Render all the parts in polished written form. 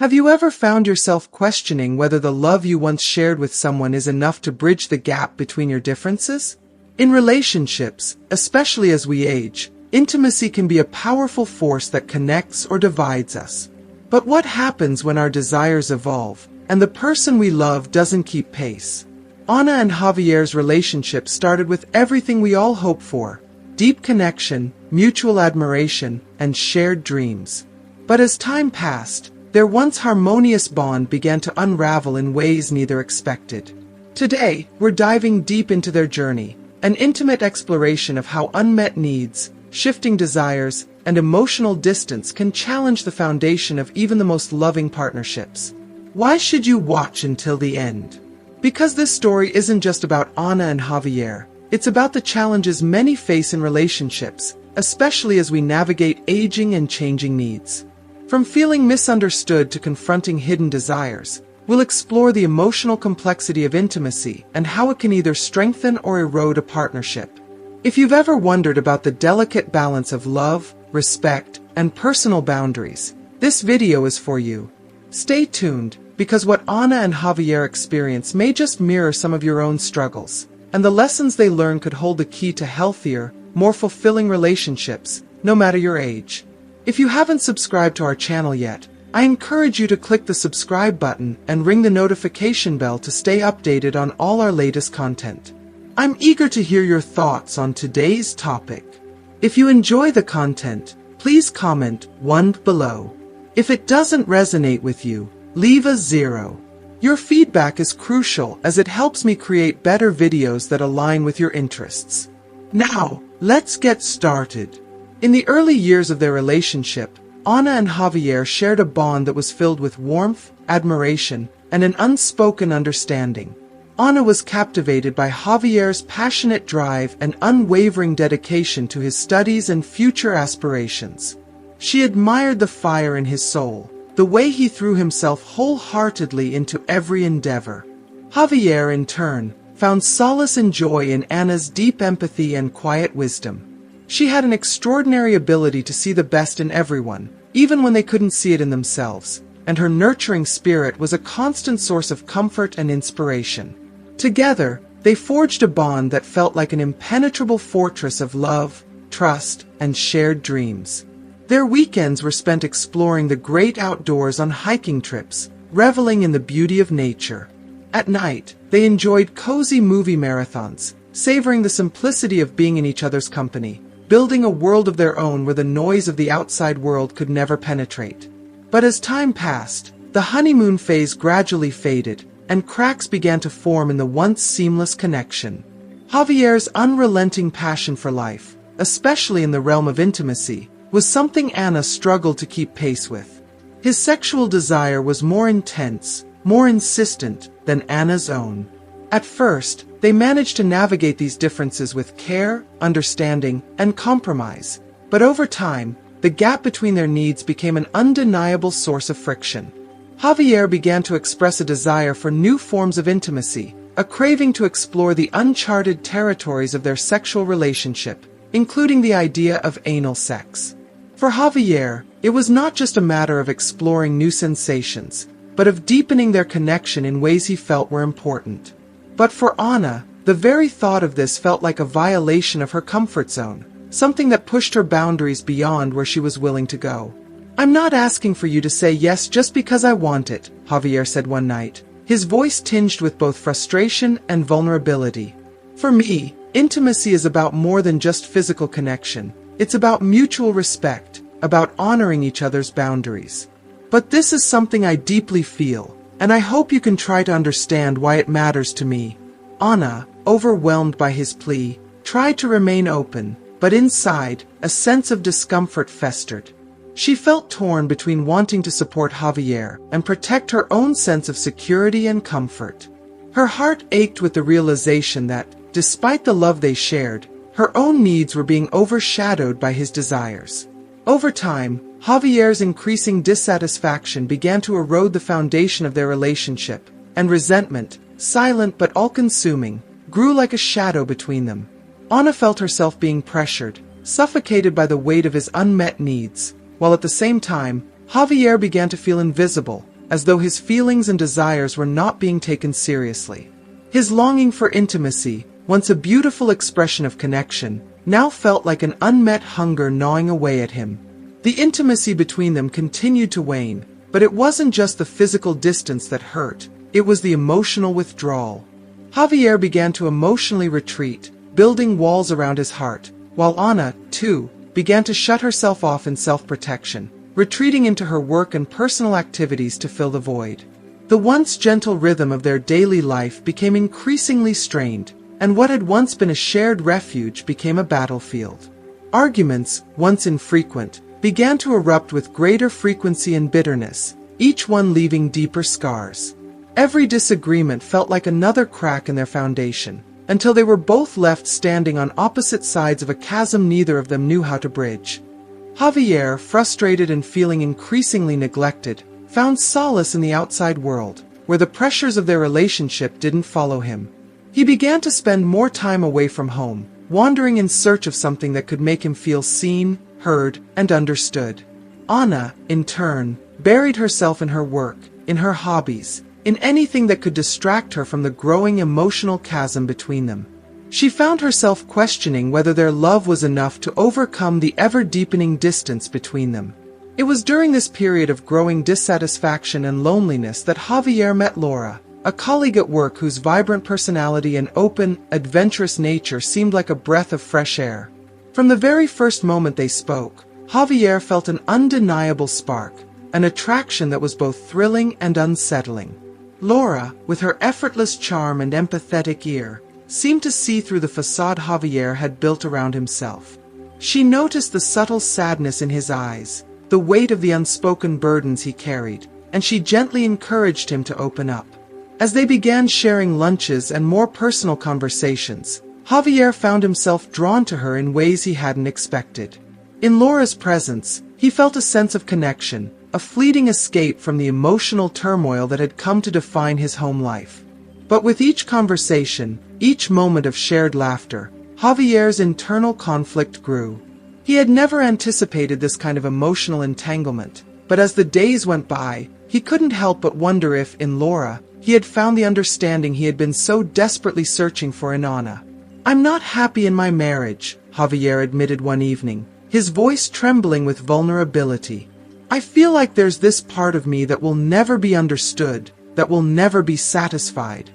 Have you ever found yourself questioning whether the love you once shared with someone is enough to bridge the gap between your differences? In relationships, especially as we age, intimacy can be a powerful force that connects or divides us. But what happens when our desires evolve, and the person we love doesn't keep pace? Ana and Javier's relationship started with everything we all hope for: deep connection, mutual admiration, and shared dreams. But as time passed, their once harmonious bond began to unravel in ways neither expected. Today, we're diving deep into their journey, an intimate exploration of how unmet needs, shifting desires, and emotional distance can challenge the foundation of even the most loving partnerships. Why should you watch until the end? Because this story isn't just about Ana and Javier, it's about the challenges many face in relationships, especially as we navigate aging and changing needs. From feeling misunderstood to confronting hidden desires, we'll explore the emotional complexity of intimacy and how it can either strengthen or erode a partnership. If you've ever wondered about the delicate balance of love, respect, and personal boundaries, this video is for you. Stay tuned, because what Ana and Javier experience may just mirror some of your own struggles, and the lessons they learn could hold the key to healthier, more fulfilling relationships, no matter your age. If you haven't subscribed to our channel yet, I encourage you to click the subscribe button and ring the notification bell to stay updated on all our latest content. I'm eager to hear your thoughts on today's topic. If you enjoy the content, please comment 1 below. If it doesn't resonate with you, leave a 0. Your feedback is crucial as it helps me create better videos that align with your interests. Now, let's get started. In the early years of their relationship, Ana and Javier shared a bond that was filled with warmth, admiration, and an unspoken understanding. Ana was captivated by Javier's passionate drive and unwavering dedication to his studies and future aspirations. She admired the fire in his soul, the way he threw himself wholeheartedly into every endeavor. Javier, in turn, found solace and joy in Ana's deep empathy and quiet wisdom. She had an extraordinary ability to see the best in everyone, even when they couldn't see it in themselves, and her nurturing spirit was a constant source of comfort and inspiration. Together, they forged a bond that felt like an impenetrable fortress of love, trust, and shared dreams. Their weekends were spent exploring the great outdoors on hiking trips, reveling in the beauty of nature. At night, they enjoyed cozy movie marathons, savoring the simplicity of being in each other's company, building a world of their own where the noise of the outside world could never penetrate. But as time passed, the honeymoon phase gradually faded, and cracks began to form in the once seamless connection. Javier's unrelenting passion for life, especially in the realm of intimacy, was something Ana struggled to keep pace with. His sexual desire was more intense, more insistent than Ana's own. At first, they managed to navigate these differences with care, understanding, and compromise. But over time, the gap between their needs became an undeniable source of friction. Javier began to express a desire for new forms of intimacy, a craving to explore the uncharted territories of their sexual relationship, including the idea of anal sex. For Javier, it was not just a matter of exploring new sensations, but of deepening their connection in ways he felt were important. But for Ana, the very thought of this felt like a violation of her comfort zone, something that pushed her boundaries beyond where she was willing to go. "I'm not asking for you to say yes just because I want it," Javier said one night, his voice tinged with both frustration and vulnerability. "For me, intimacy is about more than just physical connection. It's about mutual respect, about honoring each other's boundaries. But this is something I deeply feel, and I hope you can try to understand why it matters to me." Ana, overwhelmed by his plea, tried to remain open, but inside, a sense of discomfort festered. She felt torn between wanting to support Javier and protect her own sense of security and comfort. Her heart ached with the realization that, despite the love they shared, her own needs were being overshadowed by his desires. Over time, Javier's increasing dissatisfaction began to erode the foundation of their relationship, and resentment, silent but all-consuming, grew like a shadow between them. Ana felt herself being pressured, suffocated by the weight of his unmet needs, while at the same time, Javier began to feel invisible, as though his feelings and desires were not being taken seriously. His longing for intimacy, once a beautiful expression of connection, now felt like an unmet hunger gnawing away at him. The intimacy between them continued to wane, but it wasn't just the physical distance that hurt, it was the emotional withdrawal. Javier began to emotionally retreat, building walls around his heart, while Ana, too, began to shut herself off in self-protection, retreating into her work and personal activities to fill the void. The once gentle rhythm of their daily life became increasingly strained, and what had once been a shared refuge became a battlefield. Arguments, once infrequent, began to erupt with greater frequency and bitterness, each one leaving deeper scars. Every disagreement felt like another crack in their foundation, until they were both left standing on opposite sides of a chasm neither of them knew how to bridge. Javier, frustrated and feeling increasingly neglected, found solace in the outside world, where the pressures of their relationship didn't follow him. He began to spend more time away from home, wandering in search of something that could make him feel seen, heard, and understood. Ana, in turn, buried herself in her work, in her hobbies, in anything that could distract her from the growing emotional chasm between them. She found herself questioning whether their love was enough to overcome the ever-deepening distance between them. It was during this period of growing dissatisfaction and loneliness that Javier met Laura, a colleague at work whose vibrant personality and open, adventurous nature seemed like a breath of fresh air. From the very first moment they spoke, Javier felt an undeniable spark, an attraction that was both thrilling and unsettling. Laura, with her effortless charm and empathetic ear, seemed to see through the facade Javier had built around himself. She noticed the subtle sadness in his eyes, the weight of the unspoken burdens he carried, and she gently encouraged him to open up. As they began sharing lunches and more personal conversations, Javier found himself drawn to her in ways he hadn't expected. In Laura's presence, he felt a sense of connection, a fleeting escape from the emotional turmoil that had come to define his home life. But with each conversation, each moment of shared laughter, Javier's internal conflict grew. He had never anticipated this kind of emotional entanglement, but as the days went by, he couldn't help but wonder if, in Laura, he had found the understanding he had been so desperately searching for in Ana. "I'm not happy in my marriage," Javier admitted one evening, his voice trembling with vulnerability. "I feel like there's this part of me that will never be understood, that will never be satisfied."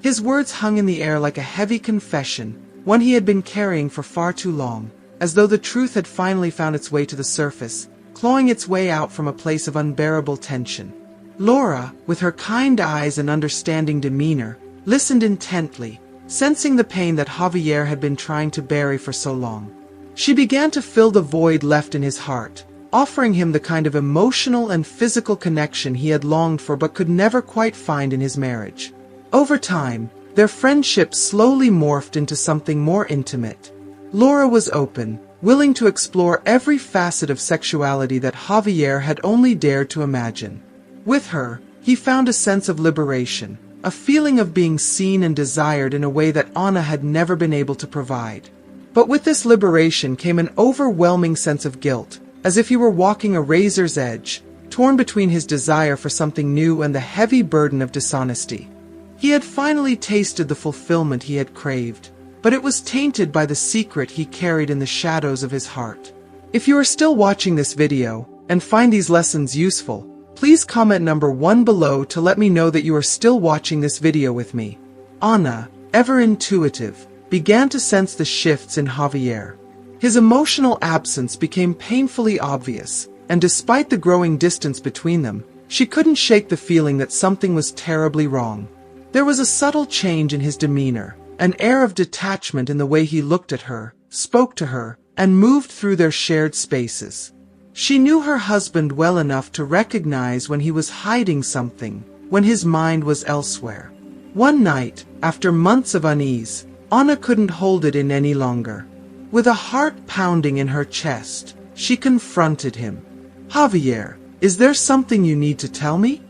His words hung in the air like a heavy confession, one he had been carrying for far too long, as though the truth had finally found its way to the surface, clawing its way out from a place of unbearable tension. Laura, with her kind eyes and understanding demeanor, listened intently, sensing the pain that Javier had been trying to bury for so long. She began to fill the void left in his heart, offering him the kind of emotional and physical connection he had longed for but could never quite find in his marriage. Over time, their friendship slowly morphed into something more intimate. Laura was open, willing to explore every facet of sexuality that Javier had only dared to imagine. With her, he found a sense of liberation, a feeling of being seen and desired in a way that Ana had never been able to provide. But with this liberation came an overwhelming sense of guilt, as if he were walking a razor's edge, torn between his desire for something new and the heavy burden of dishonesty. He had finally tasted the fulfillment he had craved, but it was tainted by the secret he carried in the shadows of his heart. If you are still watching this video, and find these lessons useful, please comment number 1 below to let me know that you are still watching this video with me. Ana, ever intuitive, began to sense the shifts in Javier. His emotional absence became painfully obvious, and despite the growing distance between them, she couldn't shake the feeling that something was terribly wrong. There was a subtle change in his demeanor, an air of detachment in the way he looked at her, spoke to her, and moved through their shared spaces. She knew her husband well enough to recognize when he was hiding something, when his mind was elsewhere. One night, after months of unease, Ana couldn't hold it in any longer. With a heart pounding in her chest, she confronted him. "Javier, is there something you need to tell me?"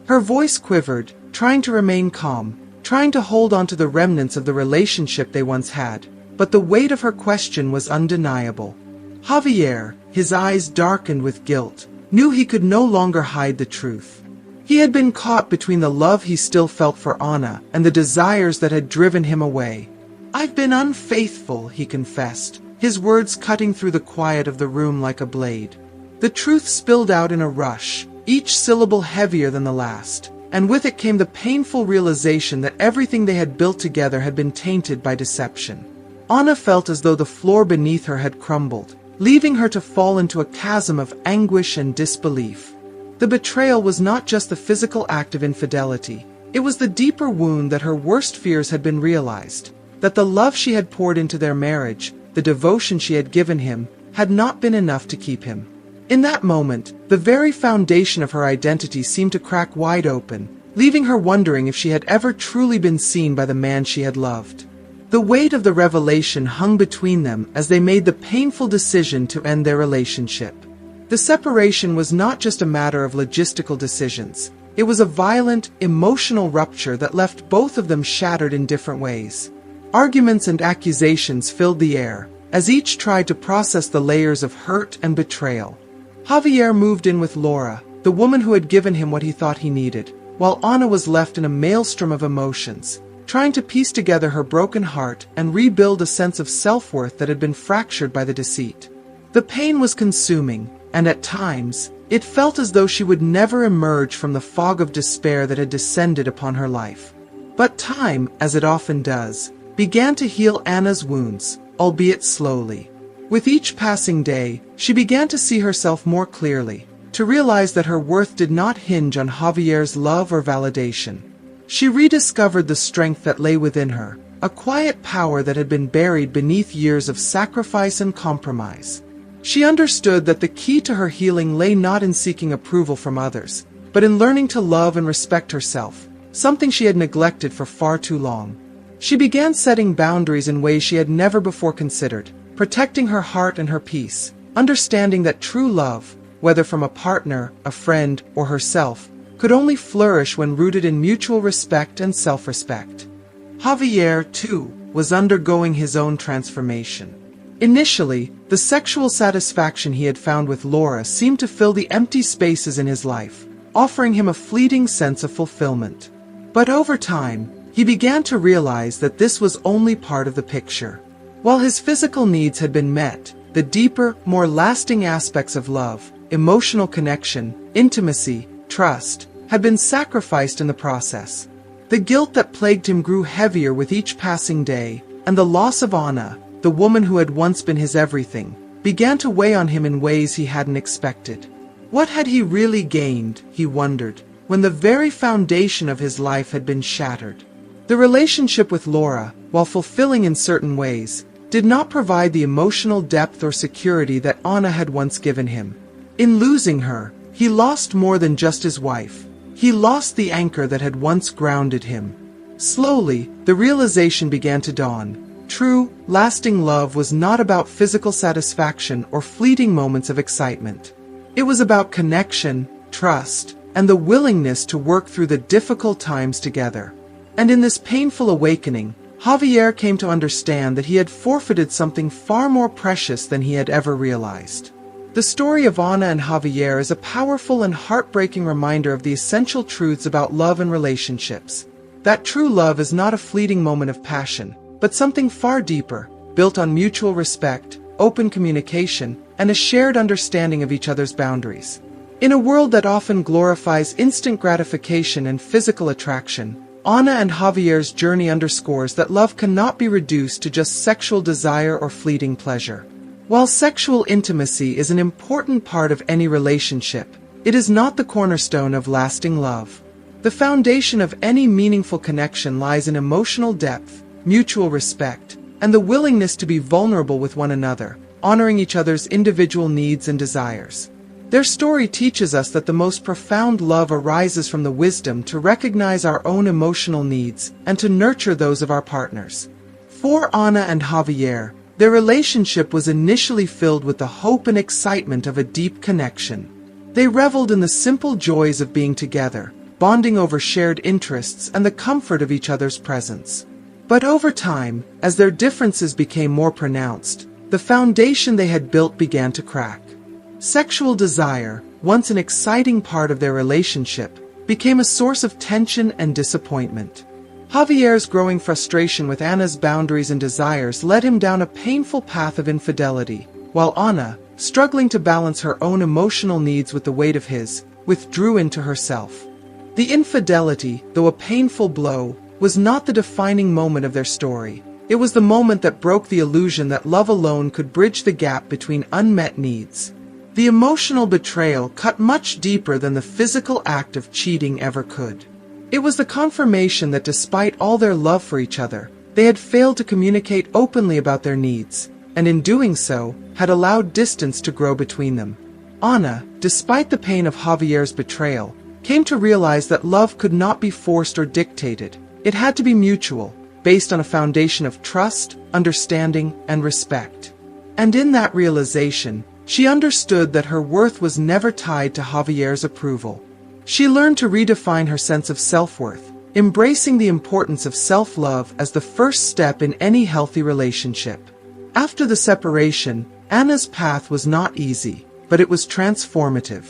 Her voice quivered, trying to remain calm, trying to hold on to the remnants of the relationship they once had, but the weight of her question was undeniable. Javier, his eyes darkened with guilt, knew he could no longer hide the truth. He had been caught between the love he still felt for Anna and the desires that had driven him away. "I've been unfaithful," he confessed, his words cutting through the quiet of the room like a blade. The truth spilled out in a rush, each syllable heavier than the last, and with it came the painful realization that everything they had built together had been tainted by deception. Anna felt as though the floor beneath her had crumbled, leaving her to fall into a chasm of anguish and disbelief. The betrayal was not just the physical act of infidelity, it was the deeper wound that her worst fears had been realized, that the love she had poured into their marriage, the devotion she had given him, had not been enough to keep him. In that moment, the very foundation of her identity seemed to crack wide open, leaving her wondering if she had ever truly been seen by the man she had loved. The weight of the revelation hung between them as they made the painful decision to end their relationship. The separation was not just a matter of logistical decisions. It was a violent, emotional rupture that left both of them shattered in different ways. Arguments and accusations filled the air, as each tried to process the layers of hurt and betrayal. Javier moved in with Laura, the woman who had given him what he thought he needed, while Anna was left in a maelstrom of emotions, trying to piece together her broken heart and rebuild a sense of self-worth that had been fractured by the deceit. The pain was consuming, and at times, it felt as though she would never emerge from the fog of despair that had descended upon her life. But time, as it often does, began to heal Anna's wounds, albeit slowly. With each passing day, she began to see herself more clearly, to realize that her worth did not hinge on Javier's love or validation. She rediscovered the strength that lay within her, a quiet power that had been buried beneath years of sacrifice and compromise. She understood that the key to her healing lay not in seeking approval from others, but in learning to love and respect herself, something she had neglected for far too long. She began setting boundaries in ways she had never before considered, protecting her heart and her peace, understanding that true love, whether from a partner, a friend, or herself, could only flourish when rooted in mutual respect and self-respect. Javier, too, was undergoing his own transformation. Initially, the sexual satisfaction he had found with Laura seemed to fill the empty spaces in his life, offering him a fleeting sense of fulfillment. But over time, he began to realize that this was only part of the picture. While his physical needs had been met, the deeper, more lasting aspects of love, emotional connection, intimacy, trust, had been sacrificed in the process. The guilt that plagued him grew heavier with each passing day, and the loss of Anna, the woman who had once been his everything, began to weigh on him in ways he hadn't expected. What had he really gained, he wondered, when the very foundation of his life had been shattered? The relationship with Laura, while fulfilling in certain ways, did not provide the emotional depth or security that Anna had once given him. In losing her, he lost more than just his wife. He lost the anchor that had once grounded him. Slowly, the realization began to dawn. True, lasting love was not about physical satisfaction or fleeting moments of excitement. It was about connection, trust, and the willingness to work through the difficult times together. And in this painful awakening, Javier came to understand that he had forfeited something far more precious than he had ever realized. The story of Anna and Javier is a powerful and heartbreaking reminder of the essential truths about love and relationships. That true love is not a fleeting moment of passion, but something far deeper, built on mutual respect, open communication, and a shared understanding of each other's boundaries. In a world that often glorifies instant gratification and physical attraction, Anna and Javier's journey underscores that love cannot be reduced to just sexual desire or fleeting pleasure. While sexual intimacy is an important part of any relationship, it is not the cornerstone of lasting love. The foundation of any meaningful connection lies in emotional depth, mutual respect, and the willingness to be vulnerable with one another, honoring each other's individual needs and desires. Their story teaches us that the most profound love arises from the wisdom to recognize our own emotional needs and to nurture those of our partners. For Anna and Javier, their relationship was initially filled with the hope and excitement of a deep connection. They reveled in the simple joys of being together, bonding over shared interests and the comfort of each other's presence. But over time, as their differences became more pronounced, the foundation they had built began to crack. Sexual desire, once an exciting part of their relationship, became a source of tension and disappointment. Javier's growing frustration with Anna's boundaries and desires led him down a painful path of infidelity, while Anna, struggling to balance her own emotional needs with the weight of his, withdrew into herself. The infidelity, though a painful blow, was not the defining moment of their story. It was the moment that broke the illusion that love alone could bridge the gap between unmet needs. The emotional betrayal cut much deeper than the physical act of cheating ever could. It was the confirmation that despite all their love for each other, they had failed to communicate openly about their needs, and in doing so, had allowed distance to grow between them. Anna, despite the pain of Javier's betrayal, came to realize that love could not be forced or dictated. It had to be mutual, based on a foundation of trust, understanding, and respect. And in that realization, she understood that her worth was never tied to Javier's approval. She learned to redefine her sense of self-worth, embracing the importance of self-love as the first step in any healthy relationship. After the separation, Anna's path was not easy, but it was transformative.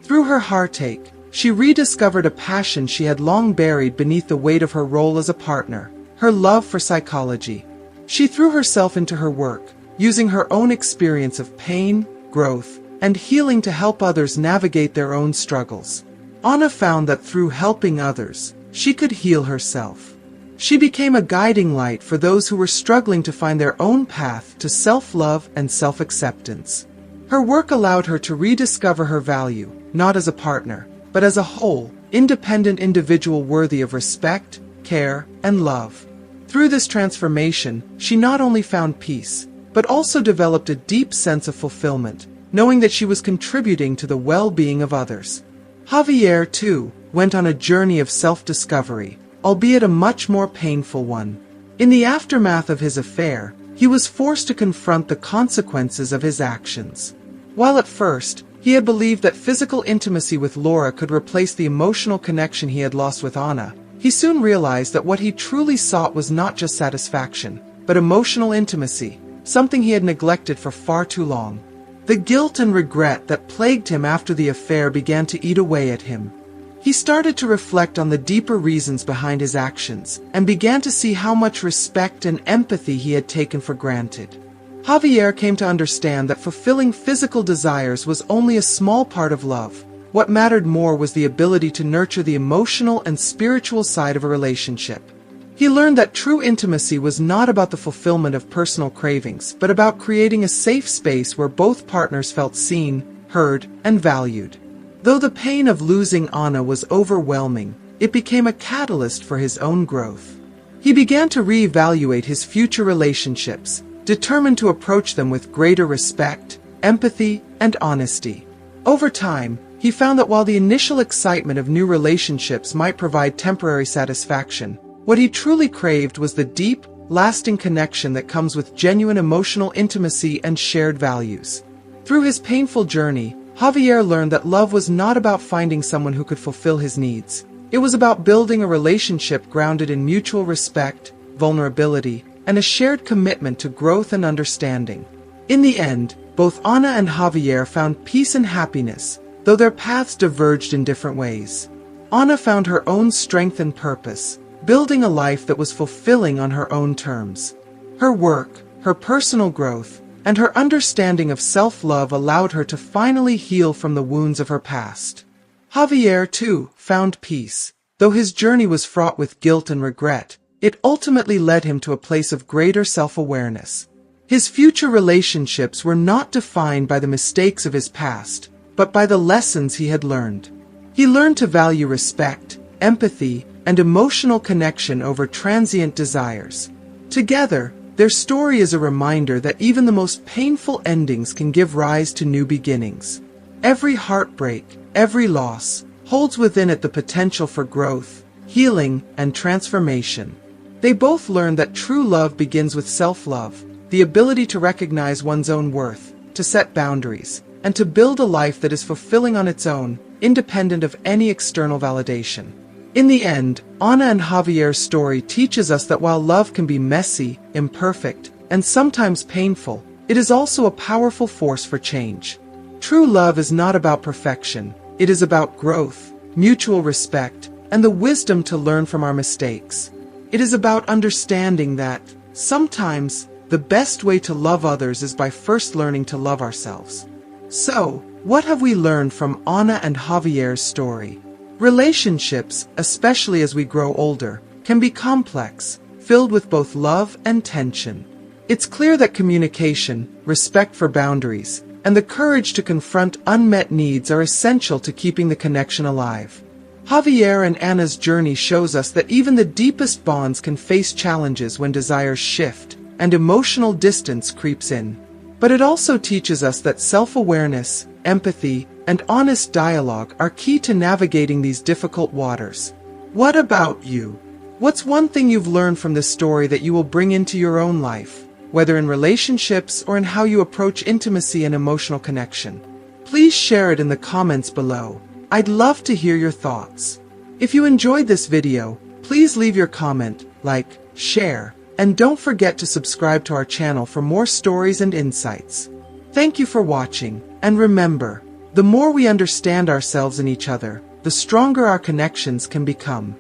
Through her heartache, she rediscovered a passion she had long buried beneath the weight of her role as a partner, her love for psychology. She threw herself into her work, using her own experience of pain, growth, and healing to help others navigate their own struggles. Anna found that through helping others, she could heal herself. She became a guiding light for those who were struggling to find their own path to self-love and self-acceptance. Her work allowed her to rediscover her value, not as a partner, but as a whole, independent individual worthy of respect, care, and love. Through this transformation, she not only found peace, but also developed a deep sense of fulfillment, knowing that she was contributing to the well-being of others. Javier, too, went on a journey of self-discovery, albeit a much more painful one. In the aftermath of his affair, he was forced to confront the consequences of his actions. While at first, he had believed that physical intimacy with Laura could replace the emotional connection he had lost with Anna, he soon realized that what he truly sought was not just satisfaction, but emotional intimacy, something he had neglected for far too long. The guilt and regret that plagued him after the affair began to eat away at him. He started to reflect on the deeper reasons behind his actions, and began to see how much respect and empathy he had taken for granted. Javier came to understand that fulfilling physical desires was only a small part of love. What mattered more was the ability to nurture the emotional and spiritual side of a relationship. He learned that true intimacy was not about the fulfillment of personal cravings, but about creating a safe space where both partners felt seen, heard, and valued. Though the pain of losing Anna was overwhelming, it became a catalyst for his own growth. He began to reevaluate his future relationships, determined to approach them with greater respect, empathy, and honesty. Over time, he found that while the initial excitement of new relationships might provide temporary satisfaction, what he truly craved was the deep, lasting connection that comes with genuine emotional intimacy and shared values. Through his painful journey, Javier learned that love was not about finding someone who could fulfill his needs. It was about building a relationship grounded in mutual respect, vulnerability, and a shared commitment to growth and understanding. In the end, both Anna and Javier found peace and happiness, though their paths diverged in different ways. Anna found her own strength and purpose, building a life that was fulfilling on her own terms. Her work, her personal growth, and her understanding of self-love allowed her to finally heal from the wounds of her past. Javier, too, found peace. Though his journey was fraught with guilt and regret, it ultimately led him to a place of greater self-awareness. His future relationships were not defined by the mistakes of his past, but by the lessons he had learned. He learned to value respect, empathy, and emotional connection over transient desires. Together, their story is a reminder that even the most painful endings can give rise to new beginnings. Every heartbreak, every loss, holds within it the potential for growth, healing, and transformation. They both learned that true love begins with self-love, the ability to recognize one's own worth, to set boundaries, and to build a life that is fulfilling on its own, independent of any external validation. In the end, Anna and Javier's story teaches us that while love can be messy, imperfect, and sometimes painful, it is also a powerful force for change. True love is not about perfection. It is about growth, mutual respect, and the wisdom to learn from our mistakes. It is about understanding that, sometimes, the best way to love others is by first learning to love ourselves. So, what have we learned from Ana and Javier's story? Relationships, especially as we grow older, can be complex, filled with both love and tension. It's clear that communication, respect for boundaries, and the courage to confront unmet needs are essential to keeping the connection alive. Javier and Anna's journey shows us that even the deepest bonds can face challenges when desires shift and emotional distance creeps in. But it also teaches us that self-awareness, empathy, and honest dialogue are key to navigating these difficult waters. What about you? What's one thing you've learned from this story that you will bring into your own life, whether in relationships or in how you approach intimacy and emotional connection? Please share it in the comments below. I'd love to hear your thoughts. If you enjoyed this video, please leave your comment, like, share, and don't forget to subscribe to our channel for more stories and insights. Thank you for watching, and remember, the more we understand ourselves and each other, the stronger our connections can become.